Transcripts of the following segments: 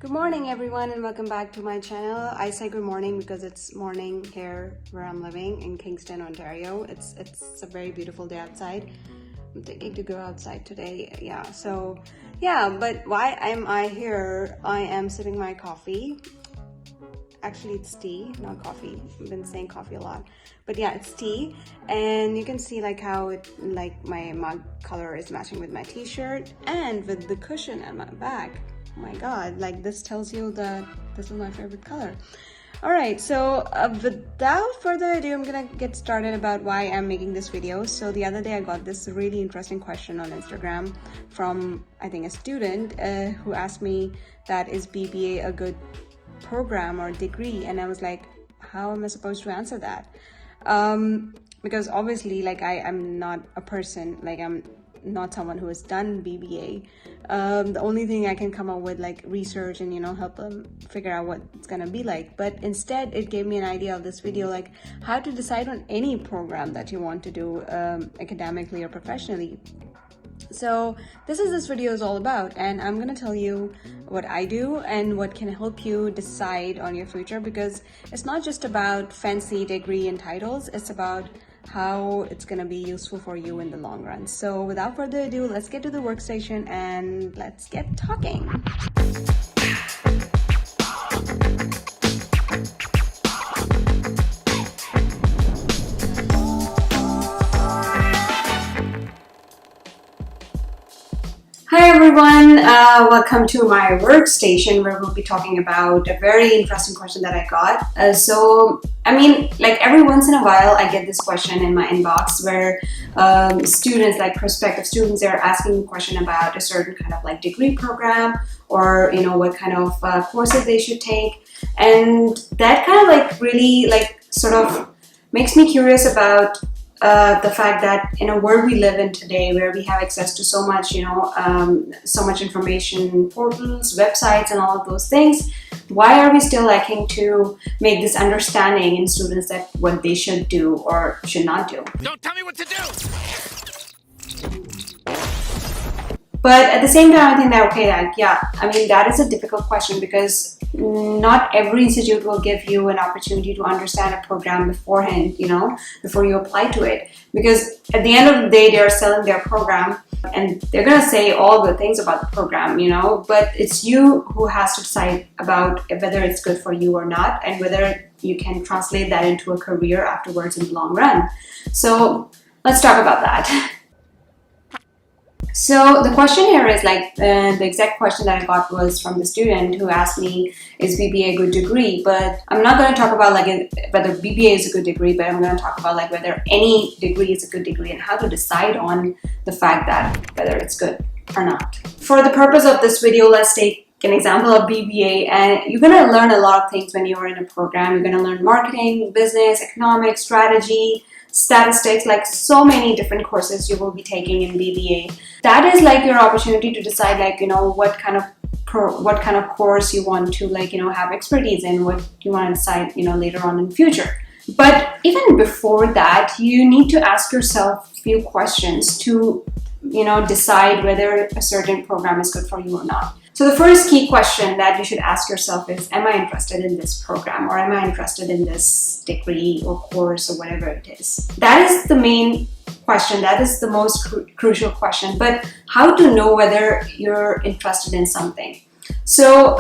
Good morning everyone and welcome back to my channel. I say good morning because it's morning here where I'm living in Kingston, Ontario. It's a very beautiful day outside. I'm thinking to go outside today. But why am I here? I am sipping my coffee. Actually it's tea, not coffee. I've been saying coffee a lot, but yeah, it's tea. And you can see like how it, like my mug color is matching with my t-shirt and with the cushion at my back. Oh my god, like this tells you that this is my favorite color. All right, so without further ado, I'm gonna get started about why I'm making this video. So the other day I got this really interesting question on Instagram from, I think, a student who asked me that is BBA a good program or degree, and I was like, how am I supposed to answer that? Because obviously, like I'm not a person, like I'm not someone who has done BBA. The only thing I can come up with like research and help them figure out what it's gonna be like, but instead it gave me an idea of this video, like how to decide on any program that you want to do academically or professionally. So this video is all about, and I'm gonna tell you what I do and what can help you decide on your future, because it's not just about fancy degree and titles, it's about how it's gonna be useful for you in the long run. So without further ado, let's get to the workstation and let's get talking. Hi everyone, welcome to my workstation where we'll be talking about a very interesting question that I got. Like every once in a while I get this question in my inbox where students, like prospective students, they're asking a question about a certain kind of like degree program, or what kind of courses they should take, and that kind of like really like sort of makes me curious about the fact that in a world we live in today where we have access to so much, so much information, portals, websites, and all of those things, why are we still lacking to make this understanding in students that what they should do or should not do? Don't tell me what to do! But at the same time, I think that, okay, that is a difficult question, because not every institute will give you an opportunity to understand a program beforehand, before you apply to it. Because at the end of the day, they're selling their program and they're going to say all the things about the program, but it's you who has to decide about whether it's good for you or not, and whether you can translate that into a career afterwards in the long run. So let's talk about that. So the question here is like, the exact question that I got was from the student who asked me, is BBA a good degree? But I'm not going to talk about like whether BBA is a good degree, but I'm going to talk about like whether any degree is a good degree and how to decide on the fact that whether it's good or not. For the purpose of this video, let's take an example of BBA, and you're going to learn a lot of things when you're in a program. You're going to learn marketing, business, economics, strategy, statistics, like so many different courses you will be taking in BBA. That is like your opportunity to decide like, what kind of course you want to like, have expertise in, what you want to decide, later on in the future. But even before that, you need to ask yourself a few questions to, decide whether a certain program is good for you or not. So the first key question that you should ask yourself is, am I interested in this program, or am I interested in this degree or course or whatever it is? That is the main question. That is the most crucial question. But how to know whether you're interested in something? So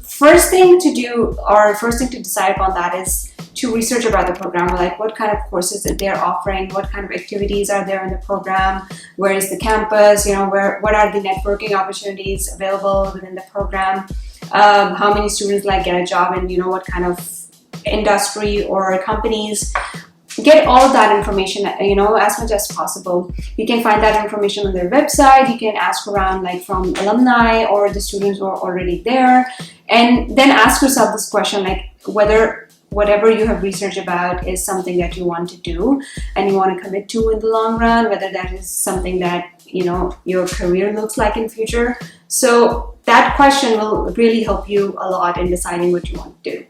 first thing to do, or first thing to decide upon that, is to research about the program, like what kind of courses that they're offering, what kind of activities are there in the program, where is the campus, what are the networking opportunities available within the program, how many students like get a job in, what kind of industry or companies. Get all of that information, as much as possible. You can find that information on their website. You can ask around like from alumni or the students who are already there, and then ask yourself this question, like whether whatever you have researched about is something that you want to do and you want to commit to in the long run, whether that is something that, your career looks like in future. So that question will really help you a lot in deciding what you want to do.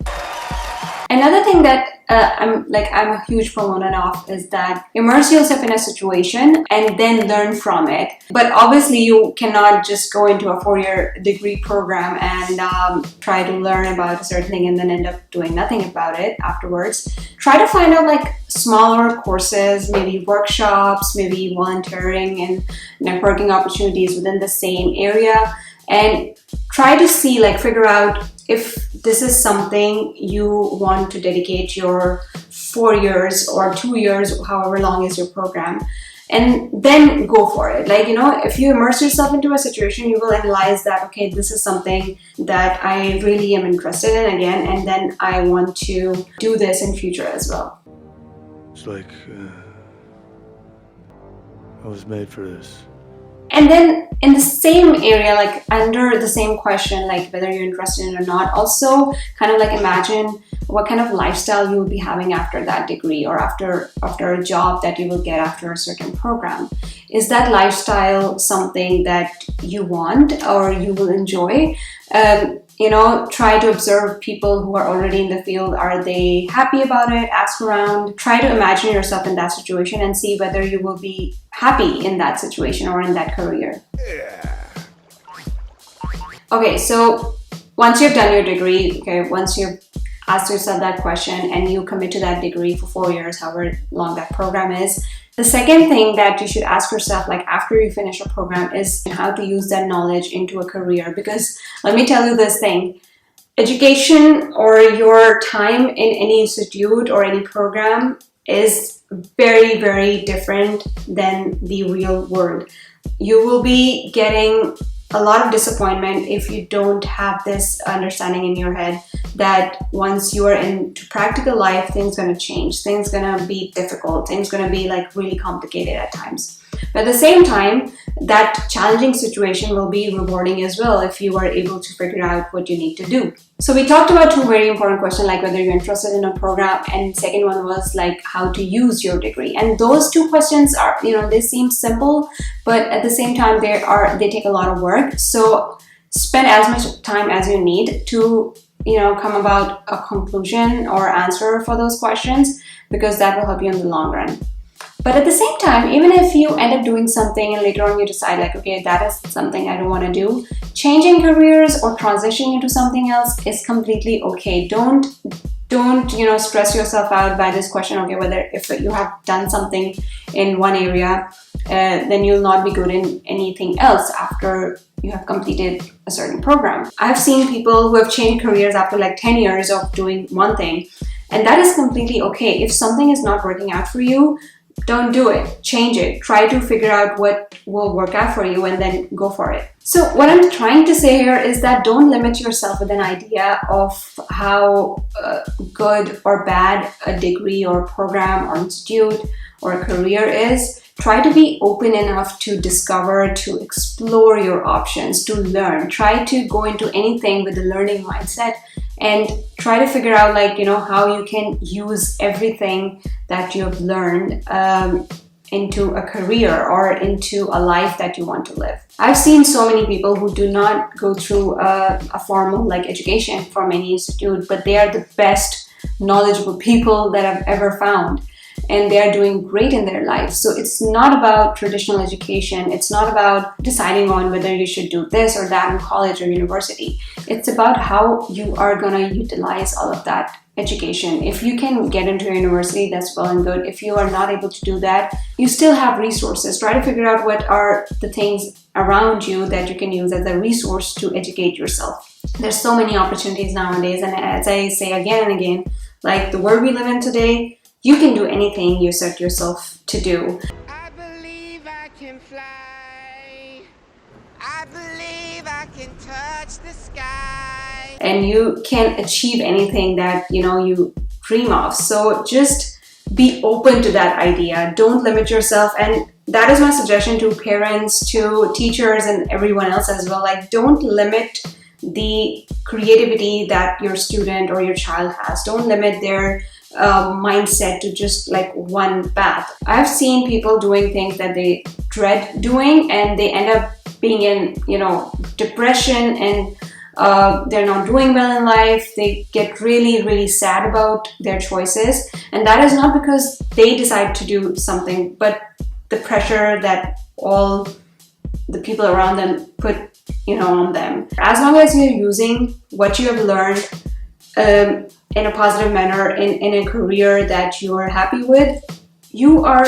Another thing that I'm a huge proponent of is that immerse yourself in a situation and then learn from it. But obviously you cannot just go into a 4-year degree program and try to learn about a certain thing and then end up doing nothing about it afterwards. Try to find out like smaller courses, maybe workshops, maybe volunteering and networking opportunities within the same area, and try to see, like, figure out if this is something you want to dedicate your 4 years or 2 years, however long is your program, and then go for it. Like, if you immerse yourself into a situation, you will analyze that, okay, this is something that I really am interested in again, and then I want to do this in future as well. It's like I was made for this. And then in the same area, like under the same question, like whether you're interested in it or not, also kind of like imagine what kind of lifestyle you will be having after that degree, or after a job that you will get after a certain program. Is that lifestyle something that you want or you will enjoy? Try to observe people who are already in the field. Are they happy about it? Ask around. Try to imagine yourself in that situation and see whether you will be happy in that situation or in that career. Okay, so once you've done your degree, once you've asked yourself that question and you commit to that degree for 4 years, however long that program is, the second thing that you should ask yourself, like after you finish a program, is how to use that knowledge into a career. Because let me tell you this thing, education or your time in any institute or any program is very, very different than the real world. You will be getting a lot of disappointment if you don't have this understanding in your head that once you are into practical life, things are going to change, things are going to be difficult, things are going to be like really complicated at times. But at the same time, that challenging situation will be rewarding as well if you are able to figure out what you need to do. So we talked about two very important questions, like whether you're interested in a program, and second one was like how to use your degree. And those two questions are, they seem simple, but at the same time they take a lot of work. So spend as much time as you need to come about a conclusion or answer for those questions, because that will help you in the long run. But at the same time, even if you end up doing something and later on you decide like, okay, that is something I don't want to do, changing careers or transitioning into something else is completely okay. Don't stress yourself out by this question, okay, whether if you have done something in one area, then you'll not be good in anything else after you have completed a certain program. I've seen people who have changed careers after like 10 years of doing one thing, and that is completely okay. If something is not working out for you, don't do it, change it, try to figure out what will work out for you and then go for it. So what I'm trying to say here is that don't limit yourself with an idea of how good or bad a degree or program or institute or a career is. Try to be open enough to discover, to explore your options, to learn. Try to go into anything with a learning mindset and try to figure out how you can use everything that you have learned into a career or into a life that you want to live. I've seen so many people who do not go through a formal education from any institute, but they are the best knowledgeable people that I've ever found. And they are doing great in their life. So it's not about traditional education. It's not about deciding on whether you should do this or that in college or university. It's about how you are going to utilize all of that education. If you can get into a university, that's well and good. If you are not able to do that, you still have resources. Try to figure out what are the things around you that you can use as a resource to educate yourself. There's so many opportunities nowadays. And as I say again and again, like the world we live in today, you can do anything you set yourself to do. I believe I can fly. I believe I can touch the sky. And you can achieve anything that you dream of. So just be open to that idea. Don't limit yourself. And that is my suggestion to parents, to teachers, and everyone else as well. Don't limit the creativity that your student or your child has. Don't limit their mindset to just one path. I've seen people doing things that they dread doing, and they end up being in depression and they're not doing well in life, they get really, really sad about their choices. And that is not because they decide to do something, but the pressure that all the people around them put, on them. As long as you're using what you have learned in a positive manner in a career that you are happy with, you are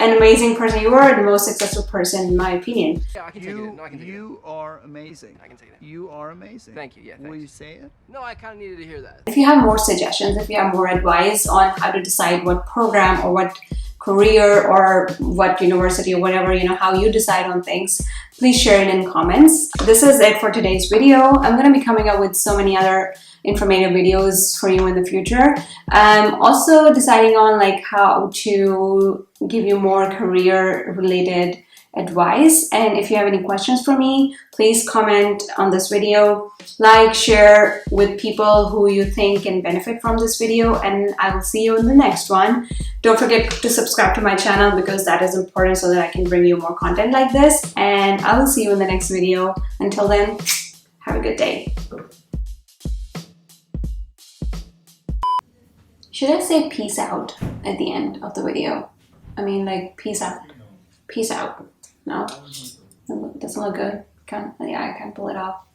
an amazing person. You are the most successful person, in my opinion. Yeah, I can take it. No, I can take it. You are amazing. I can take it. You are amazing. Thank you. Yeah, thanks. Will you say it? No, I kind of needed to hear that. If you have more suggestions, if you have more advice on how to decide what program or what career or what university or whatever, how you decide on things, please share it in comments. This is it for today's video. I'm going to be coming up with so many other informative videos for you in the future. I'm also deciding on how to give you more career related advice, and if you have any questions for me, please comment on this video, share with people who you think can benefit from this video, and I will see you in the next one. Don't forget to subscribe to my channel because that is important so that I can bring you more content like this, and I will see you in the next video. Until then, have a good day. Should I say peace out at the end of the video? I mean, peace out. Peace out. No? Doesn't look good. I can't pull it off.